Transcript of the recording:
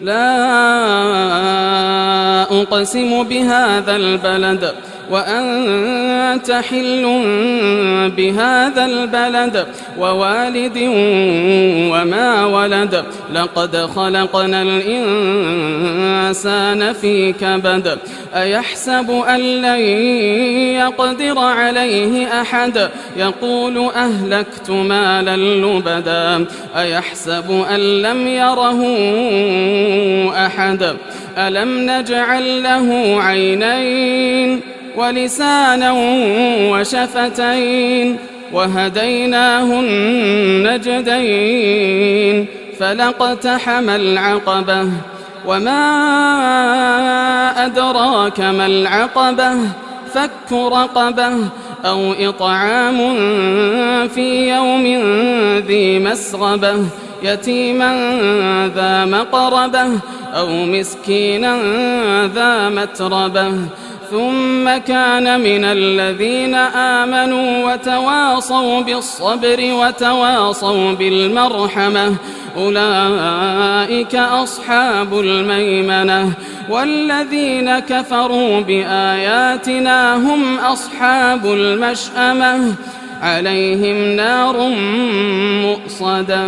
لا أقسم بهذا البلد وأنت حل بهذا البلد ووالد وما ولد لقد خلقنا الإنسان في كبد أيحسب أن لن يقدر عليه أحد يقول أهلكت مالا لبدا أيحسب أن لم يره أحد ألم نجعل له عينين ولسانا وشفتين وهديناه النجدين فلاقتحم العقبة وما أدراك ما العقبة فك رقبة أو إطعام في يوم ذي مسغبة يتيما ذا مقربة أو مسكينا ذا متربة ثم كان من الذين آمنوا وتواصوا بالصبر وتواصوا بالمرحمة أولئك أصحاب الميمنة والذين كفروا بآياتنا هم أصحاب المشأمة عليهم نار مؤصدة